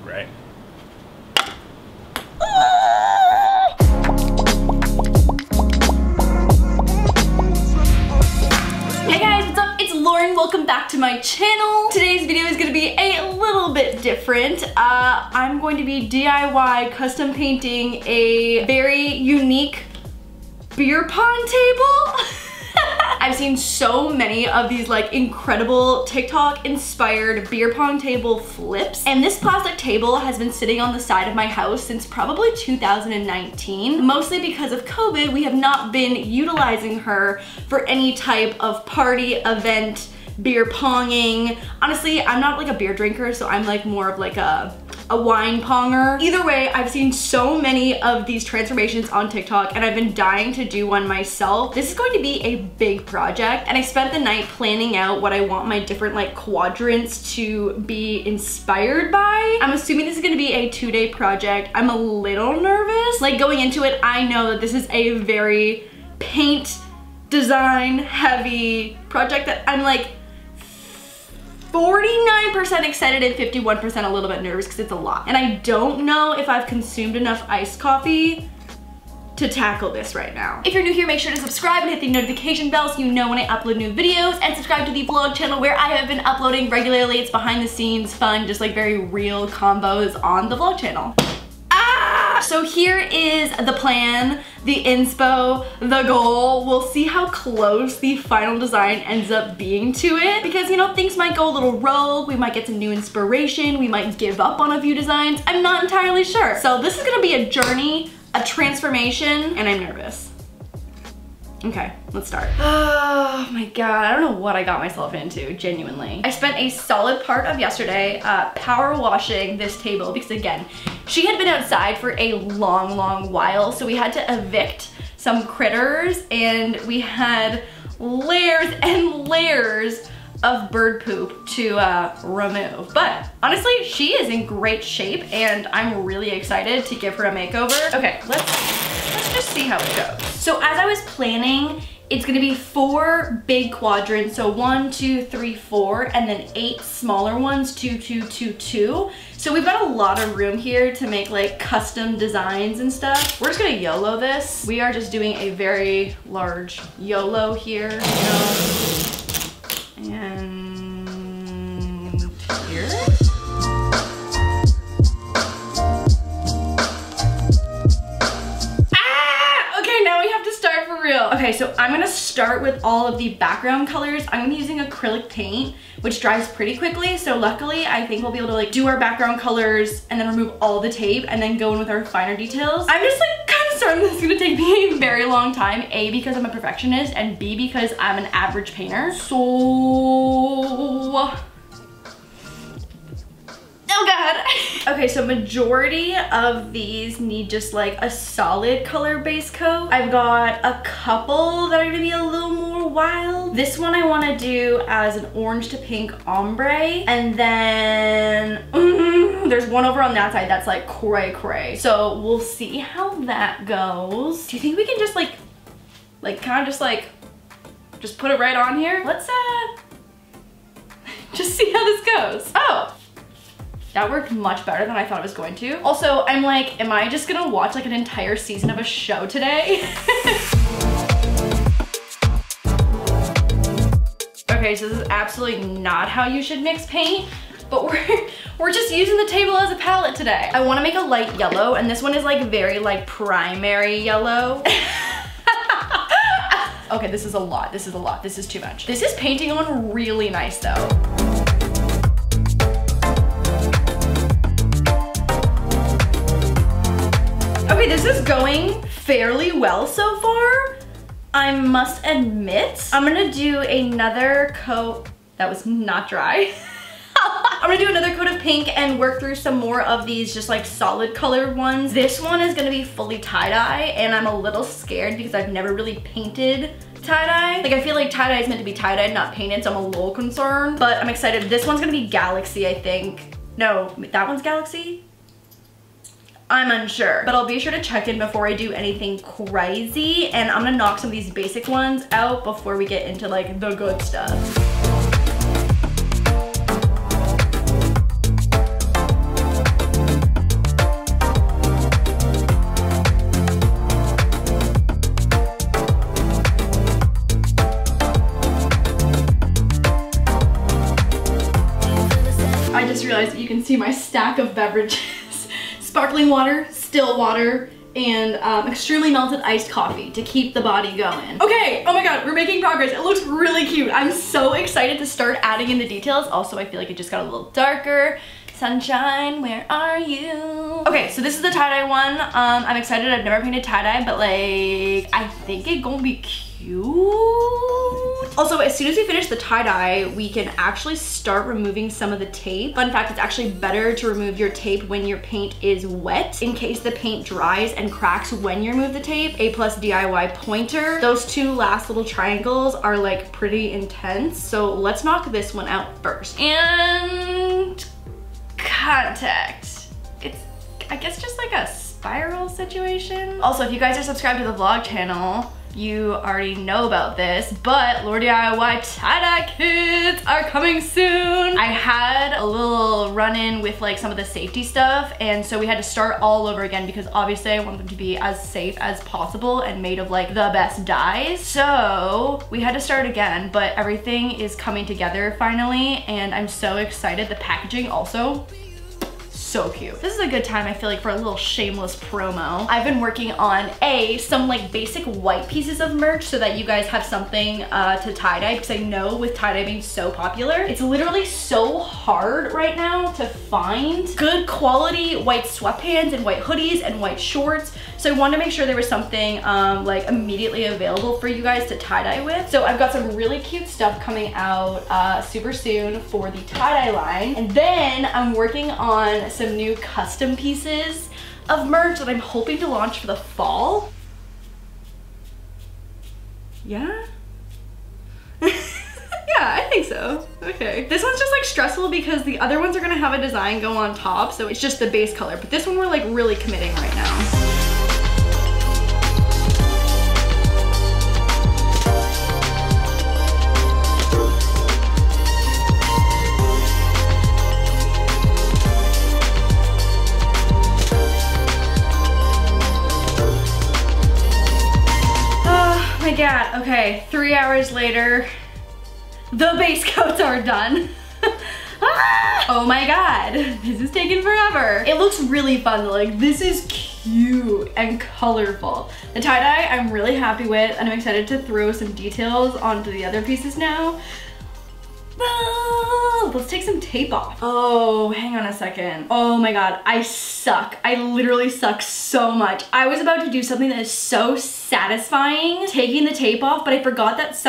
right? Hey guys, what's up? It's Lauren. Welcome back to my channel. Today's video is going to be a little bit different. I'm going to be DIY custom painting a very unique beer pong table. I've seen so many of these like incredible TikTok inspired beer pong table flips, and this plastic table has been sitting on the side of my house since probably 2019. Mostly because of COVID, we have not been utilizing her for any type of party, event, beer ponging. Honestly, I'm not like a beer drinker, so I'm like more of like a wine ponger. Either way, I've seen so many of these transformations on TikTok and I've been dying to do one myself. This is going to be a big project, and I spent the night planning out what I want my different like quadrants to be inspired by. I'm assuming this is gonna be a 2-day project. I'm a little nervous. Like going into it, I know that this is a very paint design heavy project that I'm like 49% excited and 51% a little bit nervous because it's a lot. And I don't know if I've consumed enough iced coffee to tackle this right now. If you're new here, make sure to subscribe and hit the notification bell so you know when I upload new videos, and subscribe to the vlog channel where I have been uploading regularly. It's behind the scenes, fun, just like very real combos on the vlog channel. So here is the plan, the inspo, the goal. We'll see how close the final design ends up being to it, because you know, things might go a little rogue, we might get some new inspiration, we might give up on a few designs, I'm not entirely sure. So this is gonna be a journey, a transformation, and I'm nervous. Okay, let's start. Oh my God, I don't know what I got myself into, genuinely. I spent a solid part of yesterday power washing this table because again, she had been outside for a long while, so we had to evict some critters and we had layers and layers of bird poop to remove. But honestly, she is in great shape and I'm really excited to give her a makeover. Okay, let's just see how it goes. So as I was planning, it's gonna be 4 big quadrants. So 1, 2, 3, 4, and then 8 smaller ones, 2, 2, 2, 2. So we've got a lot of room here to make like custom designs and stuff. We're just gonna YOLO this. We are just doing a very large YOLO here, you know? And here. Okay, so I'm gonna start with all of the background colors. I'm gonna be using acrylic paint, which dries pretty quickly. So luckily, I think we'll be able to like do our background colors and then remove all the tape and then go in with our finer details. I'm just like kind of certain this is gonna take me a very long time. A, because I'm a perfectionist, and B, because I'm an average painter. So, oh God. Okay, so majority of these need just like a solid color base coat. I've got a couple that are gonna be a little more wild. This one I wanna do as an orange to pink ombre. And then there's one over on that side that's like cray. So we'll see how that goes. Do you think we can just like kind of just put it right on here? Let's just see how this goes. Oh. That worked much better than I thought it was going to. Also, I'm like, am I just gonna watch like an entire season of a show today? Okay, so this is absolutely not how you should mix paint, but we're just using the table as a palette today. I wanna make a light yellow, and this one is like very like primary yellow. Okay, this is a lot, this is too much. This is painting on really nice though. Okay, this is going fairly well so far, I must admit. I'm gonna do another coat. That was not dry. I'm gonna do another coat of pink and work through some more of these just like solid colored ones. This one is gonna be fully tie-dye, and I'm a little scared because I've never really painted tie-dye. Like I feel like tie-dye is meant to be tie-dyed, not painted, so I'm a little concerned, but I'm excited. This one's gonna be Galaxy, I think. No, that one's Galaxy? I'm unsure, but I'll be sure to check in before I do anything crazy, and I'm gonna knock some of these basic ones out before we get into like the good stuff. I just realized that you can see my stack of beverages. Sparkling water, still water, and extremely melted iced coffee to keep the body going. Okay, oh my god, we're making progress. It looks really cute. I'm so excited to start adding in the details. Also, I feel like it just got a little darker. Sunshine, where are you? Okay, so this is the tie-dye one. I'm excited. I've never painted tie-dye, but like, I think it's gonna be cute. Also, as soon as we finish the tie-dye, we can actually start removing some of the tape. Fun fact, it's actually better to remove your tape when your paint is wet in case the paint dries and cracks when you remove the tape. A+ DIY pointer. Those two last little triangles are like pretty intense. So let's knock this one out first. And contact. It's, I guess, just like a spiral situation. Also, if you guys are subscribed to the vlog channel, you already know about this, but laurDIY tie-dye kits are coming soon. I had a little run-in with like some of the safety stuff, and so we had to start all over again because obviously I want them to be as safe as possible and made of like the best dyes. So we had to start again, but everything is coming together finally, and I'm so excited. The packaging also, so cute. This is a good time, I feel like, for a little shameless promo. I've been working on some like basic white pieces of merch so that you guys have something to tie-dye, because I know with tie-dye being so popular, it's literally so hard right now to find good quality white sweatpants and white hoodies and white shorts. So I wanted to make sure there was something like immediately available for you guys to tie-dye with. So I've got some really cute stuff coming out super soon for the tie-dye line. And then I'm working on some new custom pieces of merch that I'm hoping to launch for the fall. Yeah? Yeah, I think so. Okay. This one's just like stressful because the other ones are gonna have a design go on top, so it's just the base color. But this one we're like really committing right now. Oh my god, okay, 3 hours later, the base coats are done. Oh my god, this is taking forever. It looks really fun though, like this is cute and colorful. The tie-dye I'm really happy with, and I'm excited to throw some details onto the other pieces now. Let's take some tape off. Oh, hang on a second. Oh my god, I suck. I literally suck so much. I was about to do something that is so satisfying, taking the tape off, but I forgot that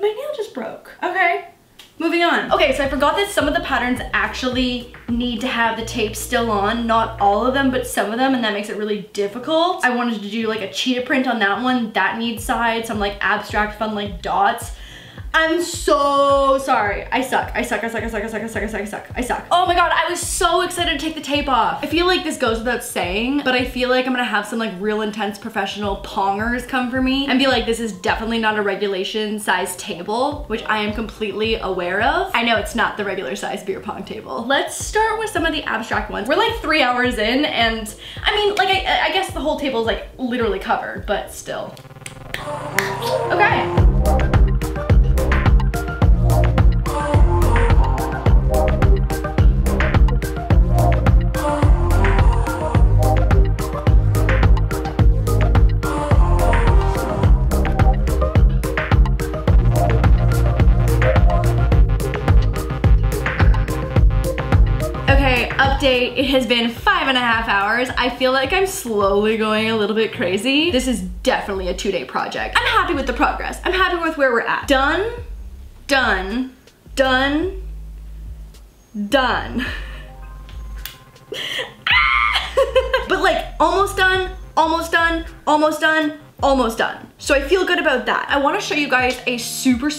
my nail just broke. Okay, moving on. Okay, so I forgot that some of the patterns actually need to have the tape still on. Not all of them, but some of them, and that makes it really difficult. I wanted to do like a cheetah print on that one. That needs sides, some like abstract fun like dots. I'm so sorry. I suck. I suck. Oh my god, I was so excited to take the tape off. I feel like this goes without saying, but I feel like I'm gonna have some like real intense professional pongers come for me and be like, this is definitely not a regulation size table, which I am completely aware of. I know it's not the regular size beer pong table. Let's start with some of the abstract ones. We're like 3 hours in, and I mean, like I guess the whole table is like literally covered, but still. Okay. Update, it has been 5.5 hours. I feel like I'm slowly going a little bit crazy. This is definitely a 2-day project. I'm happy with the progress. I'm happy with where we're at. Done, done, done, done. But like almost done, almost done, almost done, almost done. So I feel good about that. I want to show you guys a super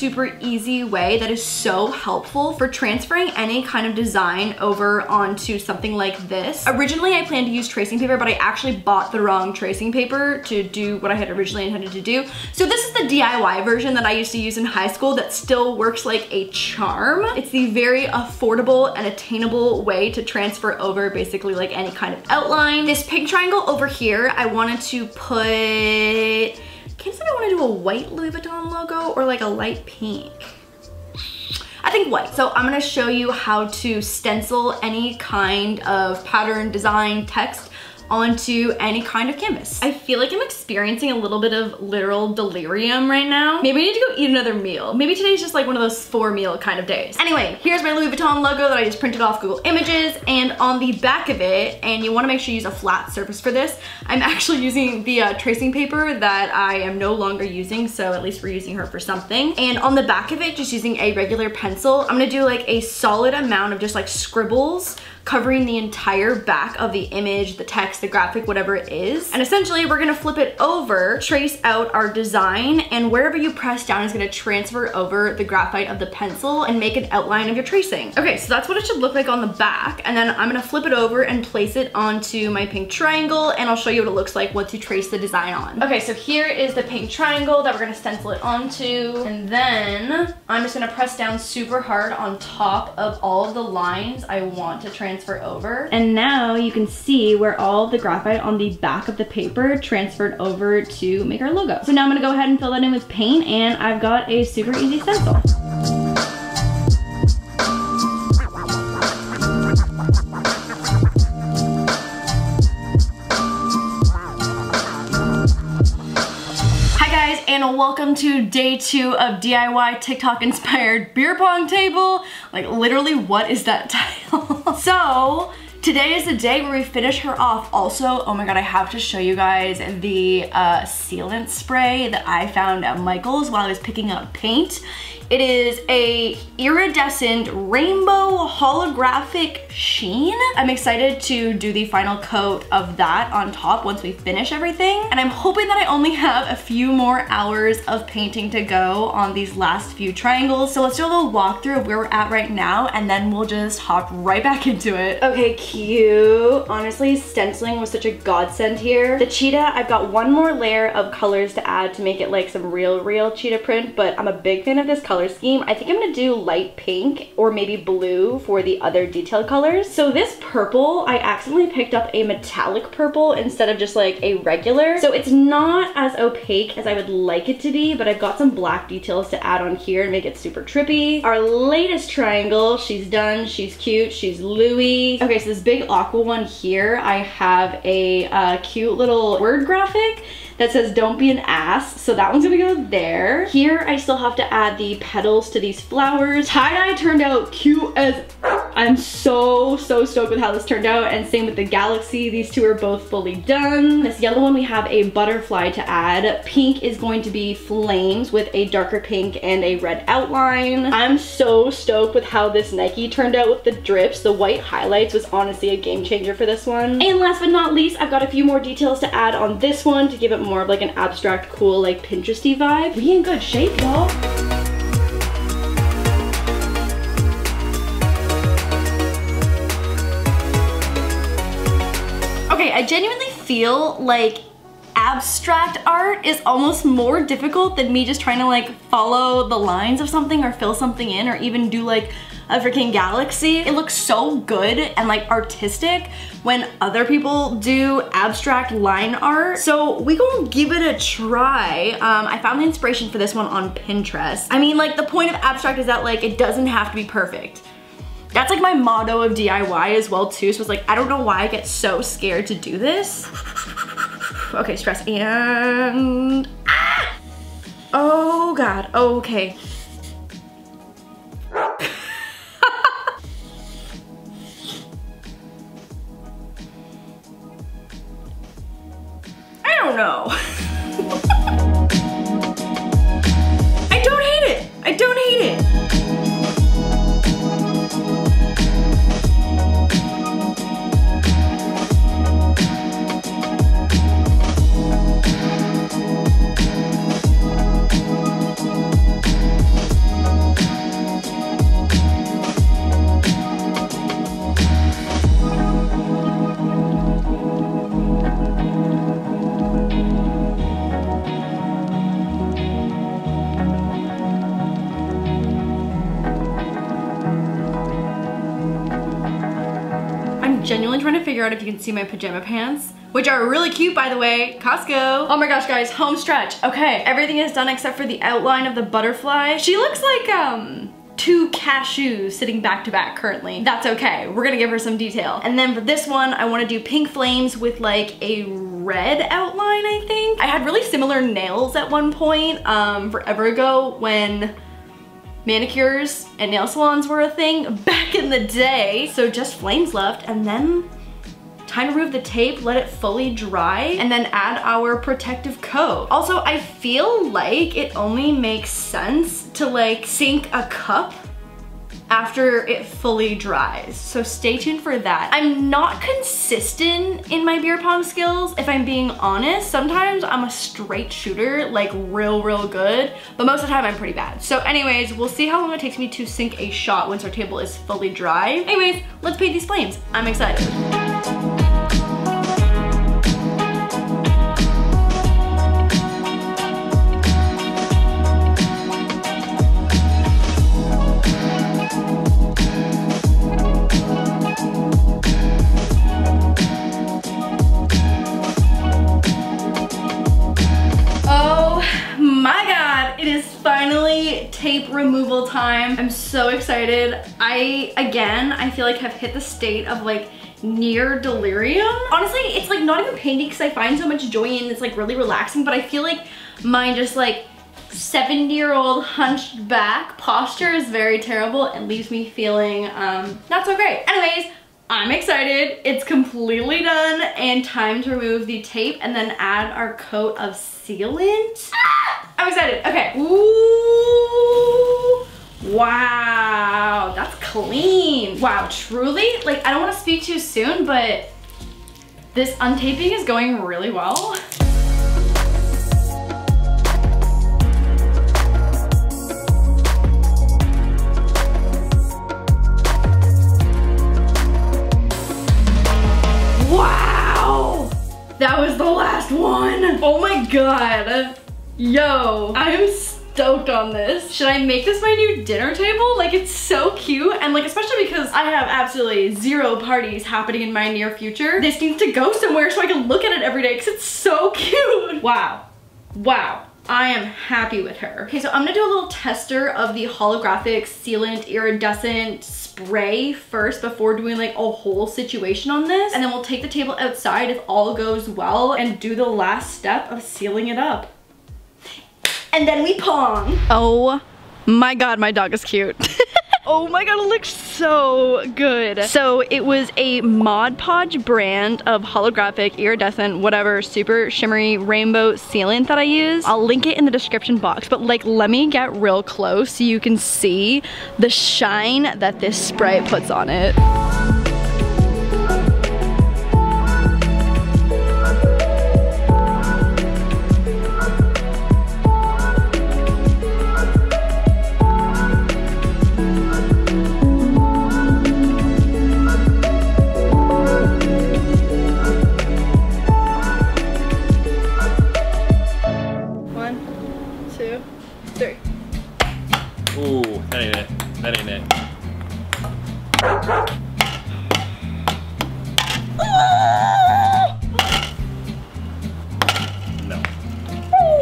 easy way that is so helpful for transferring any kind of design over onto something like this. Originally I planned to use tracing paper, but I actually bought the wrong tracing paper to do what I had originally intended to do. So this is the DIY version that I used to use in high school that still works like a charm. It's the very affordable and attainable way to transfer over basically like any kind of outline. This pink triangle over here, I wanted to put, I want to do a white Louis Vuitton logo or like a light pink. I I think white. So I'm gonna show you how to stencil any kind of pattern, design, text onto any kind of canvas. I feel like I'm experiencing a little bit of literal delirium right now. Maybe I need to go eat another meal. Maybe today's just like one of those 4-meal kind of days. Anyway, here's my Louis Vuitton logo that I just printed off Google Images, and on the back of it, and you wanna make sure you use a flat surface for this, I'm actually using the tracing paper that I am no longer using, so at least we're using her for something. And on the back of it, just using a regular pencil, I'm gonna do like a solid amount of just like scribbles covering the entire back of the image, the text, the graphic, whatever it is. And essentially we're gonna flip it over, trace out our design, and wherever you press down is gonna transfer over the graphite of the pencil and make an outline of your tracing. Okay, so that's what it should look like on the back. And then I'm gonna flip it over and place it onto my pink triangle, and I'll show you what it looks like once you trace the design on. Okay, so here is the pink triangle that we're gonna stencil it onto. And then I'm just gonna press down super hard on top of all of the lines I want to transfer over. And now you can see where all of the graphite on the back of the paper transferred over to make our logo. So now I'm gonna go ahead and fill that in with paint, and I've got a super easy stencil. And welcome to day 2 of DIY TikTok inspired beer pong table. Like literally, what is that title? So today is the day where we finish her off. Also, oh my god, I have to show you guys the sealant spray that I found at Michael's while I was picking up paint. It is a iridescent rainbow holographic sheen. I'm excited to do the final coat of that on top once we finish everything. And I'm hoping that I only have a few more hours of painting to go on these last few triangles. So let's do a little walkthrough of where we're at right now, and then we'll just hop right back into it. Okay, cute. Honestly, stenciling was such a godsend here. The cheetah, I've got one more layer of colors to add to make it like some real cheetah print, but I'm a big fan of this color scheme. I think I'm gonna do light pink or maybe blue for the other detailed colors. So this purple, I accidentally picked up a metallic purple instead of just like a regular. So it's not as opaque as I would like it to be, but I've got some black details to add on here and make it super trippy. Our latest triangle, she's done, she's cute, she's Louis. Okay, so this big aqua one here, I have a cute little word graphic that says don't be an ass, so that one's gonna go there. Here I still have to add the petals to these flowers. Tie-dye turned out cute as, I'm so stoked with how this turned out, and same with the galaxy. These two are both fully done. This yellow one we have a butterfly to add. Pink is going to be flames with a darker pink and a red outline. I'm so stoked with how this Nike turned out with the drips. The white highlights was honestly a game changer for this one. And last but not least, I've got a few more details to add on this one to give it more of like an abstract, cool, like Pinteresty vibe. We in good shape, y'all. Okay, I genuinely feel like abstract art is almost more difficult than me just trying to like follow the lines of something or fill something in or even do like a freaking galaxy. It looks so good and like artistic when other people do abstract line art. So we gonna give it a try. I found the inspiration for this one on Pinterest. I mean, like the point of abstract is that like it doesn't have to be perfect. That's like my motto of DIY as well too. So it's like, I don't know why I get so scared to do this. Okay, stress and, ah! Oh God, okay. I don't know. I don't hate it. I don't hate it. Genuinely trying to figure out if you can see my pajama pants, which are really cute, by the way. Costco. Oh my gosh, guys, home stretch. Okay, everything is done except for the outline of the butterfly. She looks like 2 cashews sitting back to back currently. That's okay. We're gonna give her some detail. And then for this one, I wanna do pink flames with like a red outline, I think. I had really similar nails at one point forever ago when manicures and nail salons were a thing back in the day. So just flames left, and then time to remove the tape, let it fully dry, and then add our protective coat. Also, I feel like it only makes sense to like sink a cup after it fully dries. So stay tuned for that. I'm not consistent in my beer pong skills, if I'm being honest. Sometimes I'm a straight shooter, like real good, but most of the time I'm pretty bad. So anyways, we'll see how long it takes me to sink a shot once our table is fully dry. Anyways, let's paint these flames. I'm excited. Tape removal time. I'm so excited. I feel like have hit the state of like near delirium. Honestly, it's like not even painting because I find so much joy in it's like really relaxing, but I feel like my just like 70-year-old hunched back posture is very terrible and leaves me feeling not so great. Anyways, I'm excited. It's completely done and time to remove the tape and then add our coat of sealant. I'm excited. Okay. Ooh. Wow. That's clean. Wow. Truly, like, I don't want to speak too soon, but this untaping is going really well. Wow. That was the last one. Oh my God. Yo, I am stoked on this. Should I make this my new dinner table? Like, it's so cute, and like, especially because I have absolutely 0 parties happening in my near future. This needs to go somewhere so I can look at it every day because it's so cute. Wow. Wow. I am happy with her. Okay, so I'm gonna do a little tester of the holographic sealant iridescent spray first before doing like a whole situation on this. And then we'll take the table outside if all goes well and do the last step of sealing it up. And then we pong. Oh my God, my dog is cute. Oh my God, it looks so good. So it was a Mod Podge brand of holographic, iridescent, whatever, super shimmery rainbow sealant that I use. I'll link it in the description box, but like, let me get real close so you can see the shine that this spray puts on it. Ooh, that ain't it. That ain't it. No.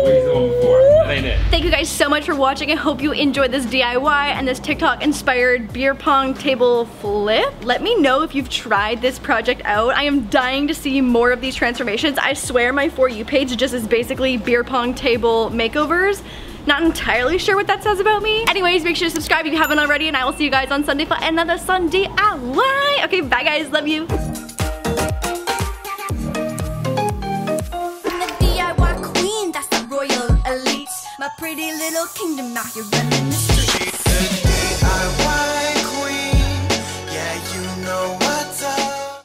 Where's the one before? That ain't it. Thank you guys so much for watching. I hope you enjoyed this DIY and this TikTok inspired beer pong table flip. Let me know if you've tried this project out. I am dying to see more of these transformations. I swear my For You page just is basically beer pong table makeovers. Not entirely sure what that says about me. Anyways, make sure to subscribe if you haven't already, and I will see you guys on Sunday for another Sunday DIY. Okay, bye guys, love you. I'm the DIY queen, that's the royal elite. My pretty little kingdom out here running the